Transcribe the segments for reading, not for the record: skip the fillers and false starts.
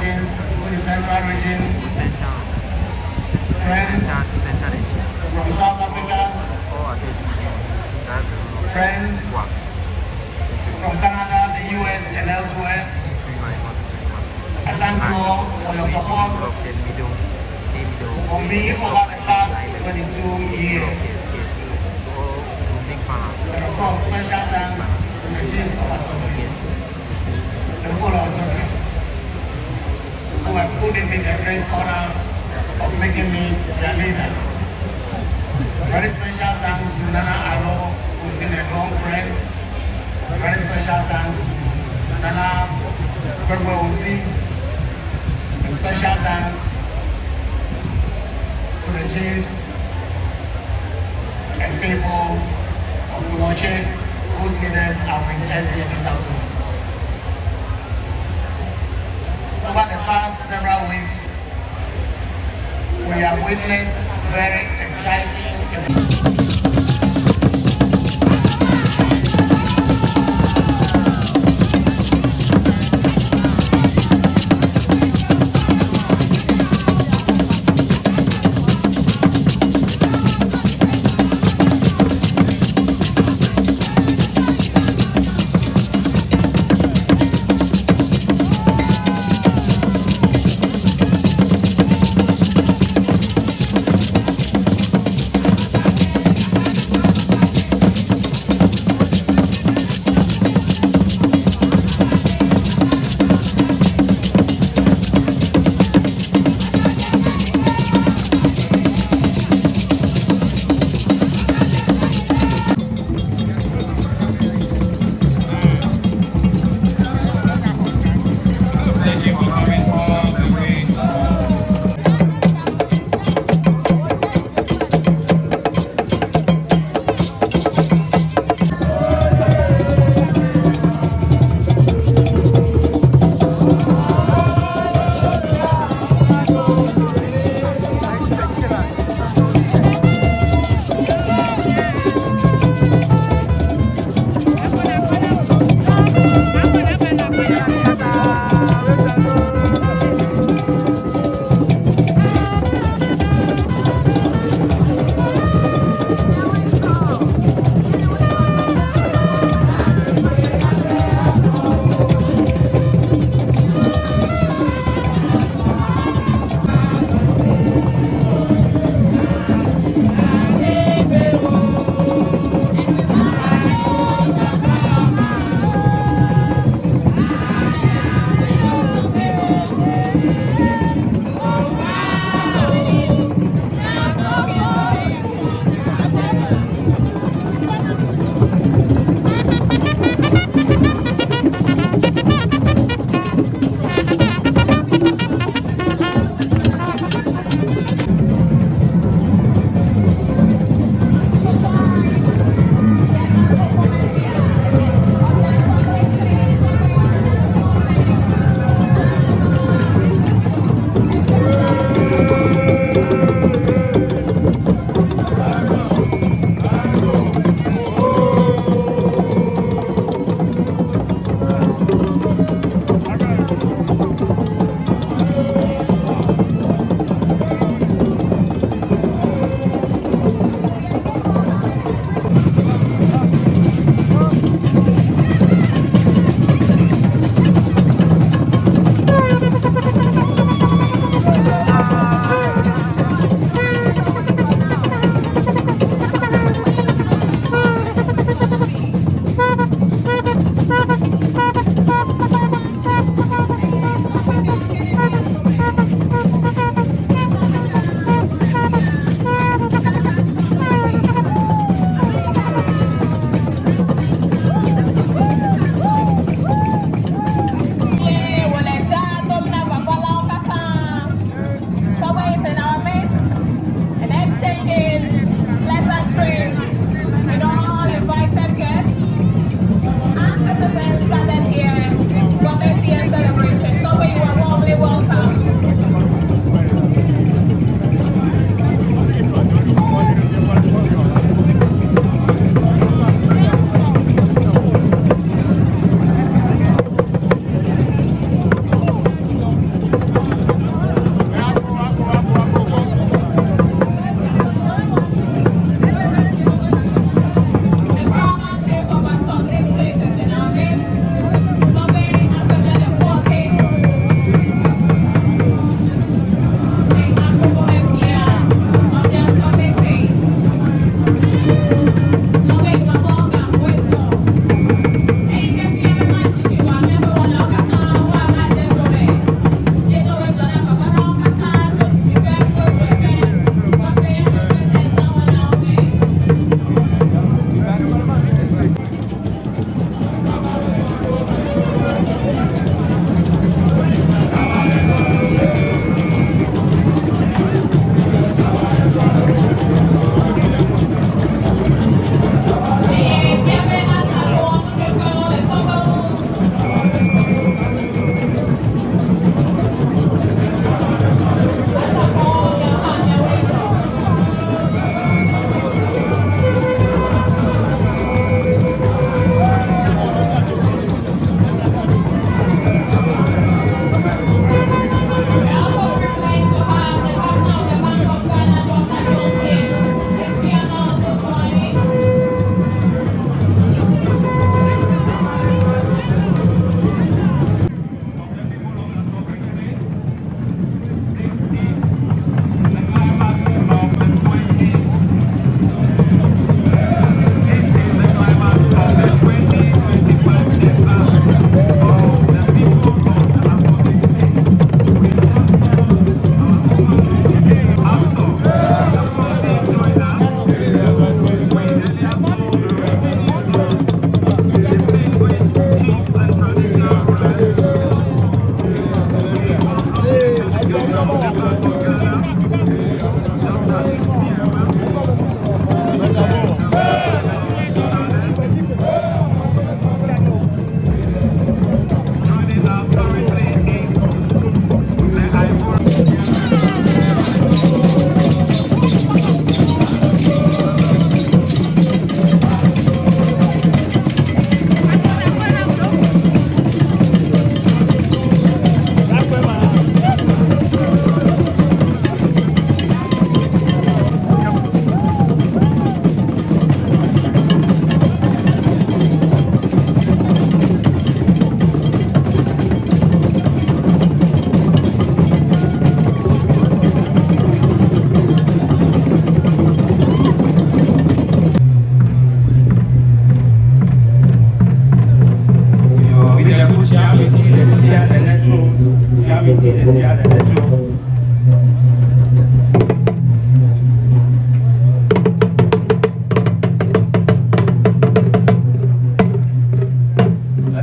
regions, to the central region, friends from South Africa, friends from Canada, the US, and elsewhere. I thank you all for your support for me over the past 22 years. And of course, special thanks to the chiefs of Assembly, the whole Assembly, who have put in me the great honor of making me their leader. Very special thanks to Nana Aro, who's been a long friend. Very special thanks to Nana Togbe. And special thanks to the chiefs and people of Umoche, whose leaders are with us here this afternoon. Over the past several weeks, we have witnessed very exciting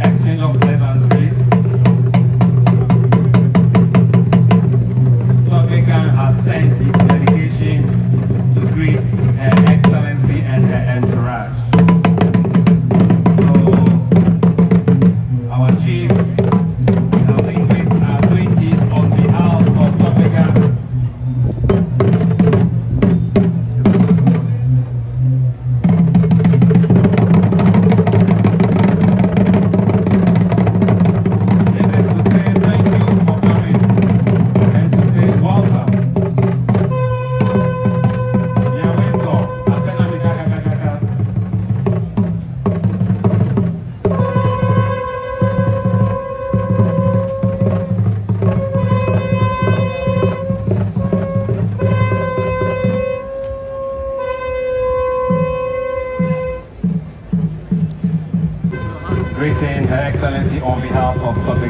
Exchange of pleasantries. Togbe has sent his delegation to greet Her Excellency and her entourage. So, our chiefs and linguists are doing this on behalf of Togbe. Greeting Her Excellency on behalf of Togbe.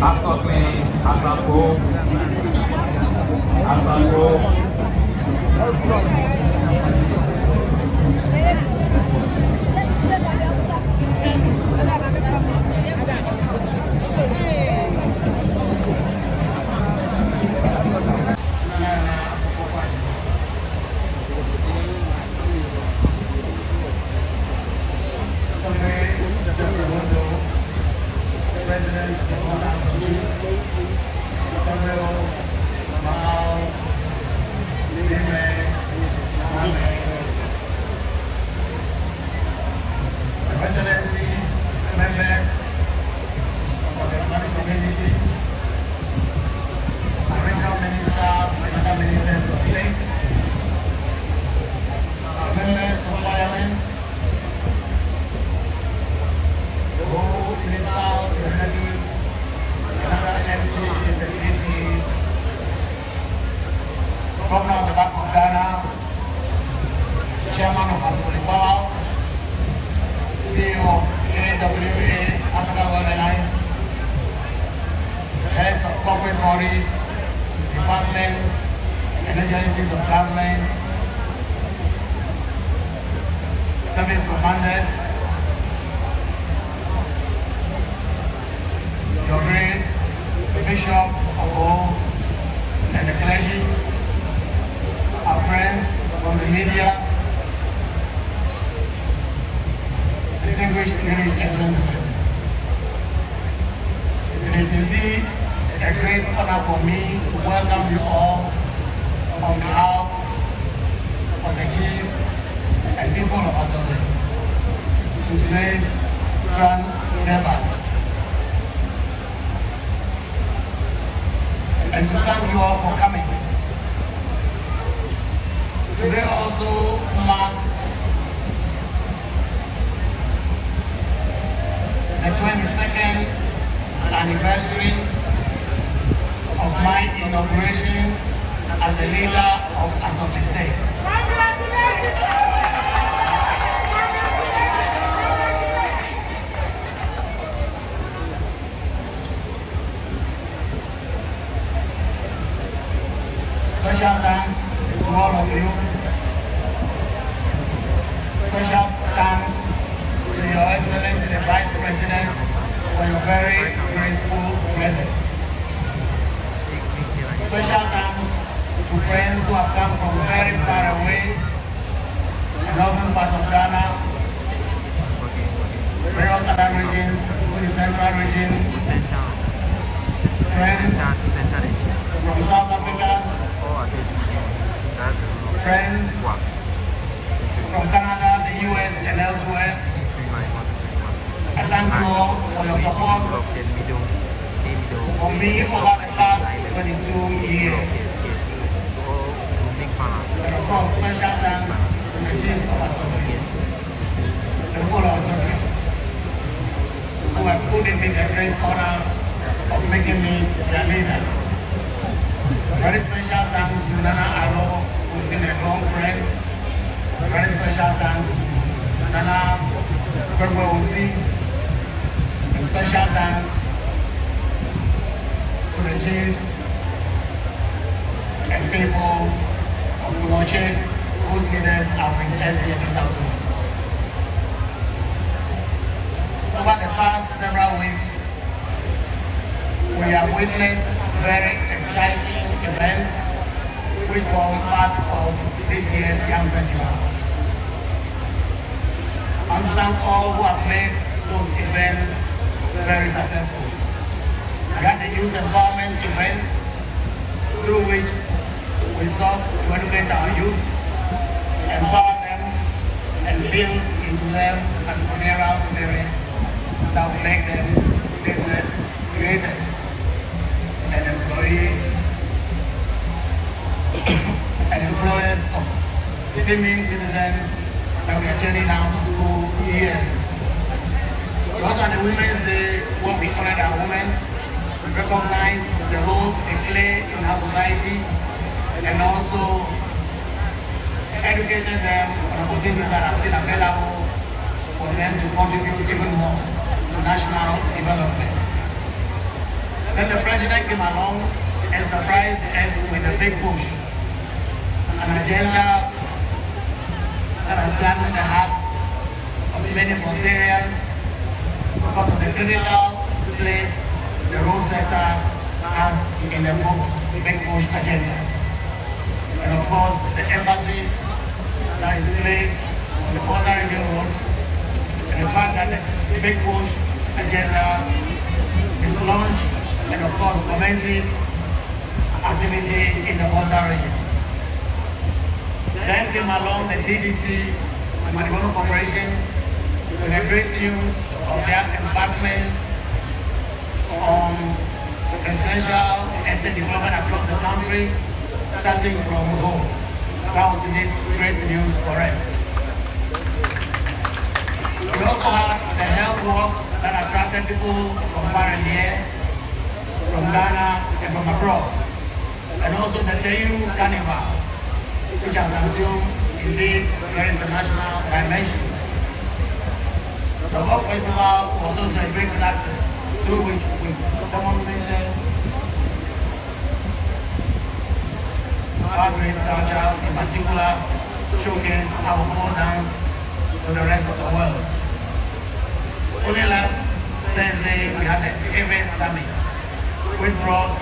Asokle, Asako, Asako. Naana, Opoku-Agyemang. Togbe Afede, President of the House of Chiefs, Togbe Mahama, Mahama, Your Excellencies, members of the economic community, regional minister and other ministers of state, members of parliament, the whole municipal community, and other MCs and DCs, Governor of the Bank of Ghana, Chairman of Ho+Wonderful, CEO of AWA, African World Airlines, heads of corporate bodies, departments and agencies of government, service commanders, Your Grace, the Bishop of all, and the clergy, our friends from the media, distinguished ladies and gentlemen. It is indeed a great honor for me to welcome you all on behalf of the chiefs and people of Asante to today's Grand Durban, and to thank you all for coming. Today also marks the 22nd anniversary of my inauguration as the leader of Asante State. Special thanks to all of you. Special thanks to Your Excellency the Vice President for your very graceful presence. Special thanks to friends who have come from very far away, the northern part of Ghana, various other regions, the central region, friends from South Africa, friends from Canada, the US, and elsewhere. I thank you all for your support for me over the past 22 years. And of course, special thanks to the chiefs of Asante, the whole of Asante, who have put in me the great honor of making me their leader. Very special thanks to Naana, who's been a long friend. Very special thanks to Naana, and special thanks to the chiefs and people of Unoche, whose leaders have been blessed here this afternoon. Over the past several weeks, we have witnessed very exciting events which form part of this year's Young Festival. I want to thank all who have made those events very successful. We had the youth empowerment event through which we sought to educate our youth, empower them, and build into them an entrepreneurial spirit that will make them business creators and employees and employers of teeming citizens that we are turning out to school yearly. We also on the Women's Day, when we honored our women, we recognize the role they play in our society, and also educated them on opportunities that are still available for them to contribute even more to national development. Then the president came along and surprised us with a big push, an agenda that has gladdened the hearts of many Ontarians because of the critical place the road sector has in the big push agenda. And of course, the emphasis that is placed on the border region roads and the fact that the big push agenda is launched and of course commences activity in the border region. Then came along the TDC and Development Corporation with the great news of their embarkment on residential estate development across the country, starting from home. That was indeed great news for us. We also had the health walk that attracted people from far and near, from Ghana and from abroad. And also the Dayu Carnival, which has assumed indeed very international dimensions. The Folk Festival was also a great success, through which we demonstrated our great culture, in particular showcase our folk dance to the rest of the world. Only last Thursday we had the event summit, which brought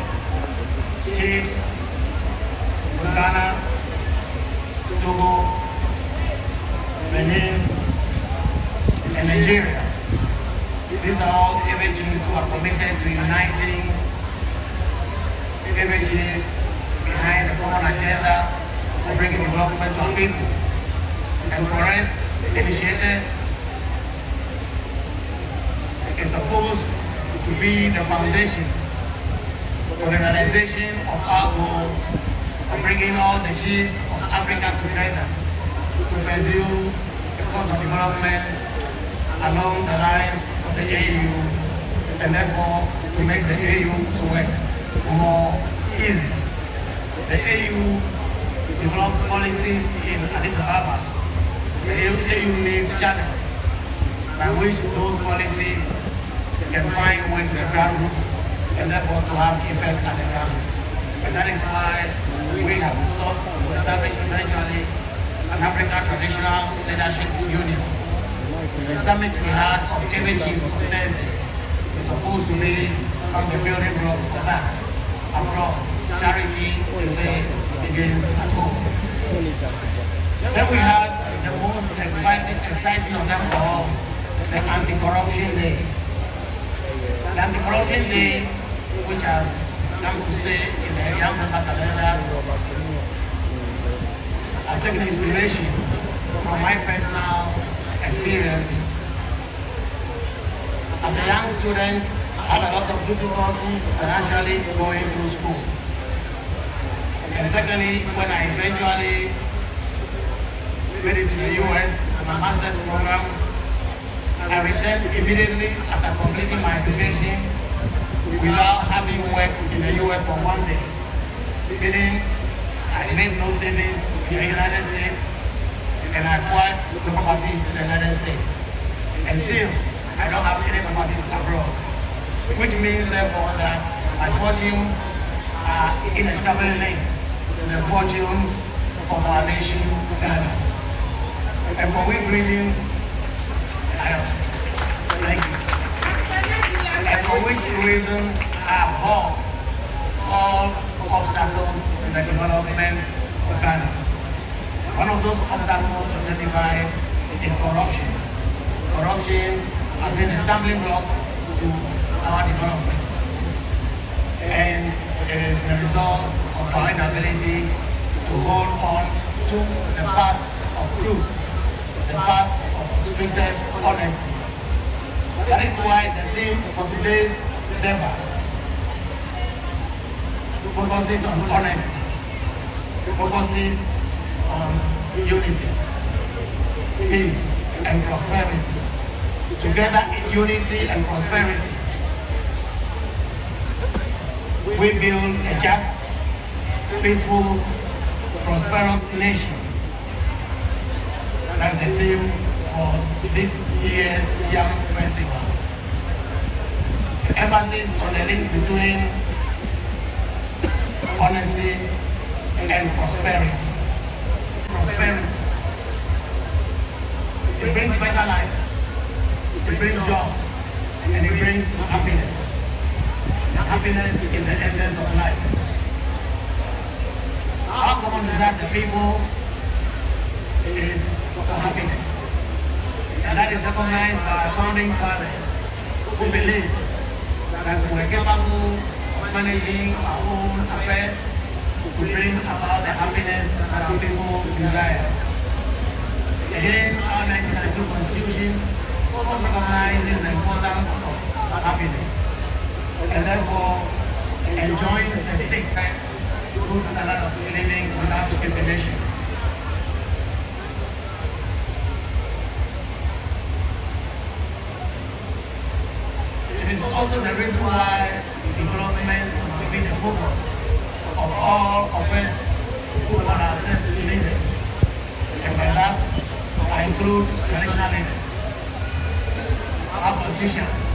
chiefs from Ghana, Togo, Benin, and Nigeria. These are all Ewe chiefs who are committed to uniting Ewe chiefs behind the common agenda of bringing development to our people. And for us, initiators, it's supposed to be the foundation for the realization of our goal of bringing all the chiefs of Africa together to pursue the cause of development along the lines of the AU, and therefore to make the AU's work more easy. The AU develops policies in Addis Ababa. The AU needs channels by which those policies can find way to the grassroots and therefore to have effect at the grassroots. And that is why we have sought to establish eventually an African Traditional Leadership Union. The summit we had of Ewe chiefs on Thursday is supposed to be one of the building blocks for that. After all, charity, they say, begins at home. Then we had the most exciting of them all, the Anti-Corruption Day. The Anti-Corruption Day, which has come to stay in the young people calendar, has taken inspiration from my personal experiences. As a young student, I had a lot of difficulty financially going through school. And secondly, when I eventually made it to the US for my master's program, I returned immediately after completing my education without having worked in the US for 1 day. Meaning, I made no savings in the United States and I acquired the properties in the United States. And still, I don't have any properties abroad. Which means, therefore, that my fortunes are inextricably linked to the fortunes of our nation, Ghana. And for which reason, thank you. And for which reason, I abhor all obstacles in the development of Ghana. One of those obstacles identified is corruption. Corruption has been a stumbling block to our development. And it is the result of our inability to hold on to the path of truth, the path of strictest honesty. That is why the theme for today's debate focuses on honesty, focuses on unity, peace, and prosperity. Together in unity and prosperity, we build a just, peaceful, prosperous nation. That's the theme for this year's Young Festival. emphasis on the link between honesty and prosperity. Prosperity. It brings better life, it brings jobs, and it brings happiness. Happiness is the essence of life. Our common desire as a people is for happiness. And that is recognized by our founding fathers who believe that we are capable of managing our own affairs to bring about the happiness that our people desire. Again, our 1992 Constitution also recognizes the importance of happiness and therefore enjoins the state good standard of living without discrimination. It is also the reason why development must be the focus of all of us who want ourselves leaders. And by that, I include traditional leaders, our politicians,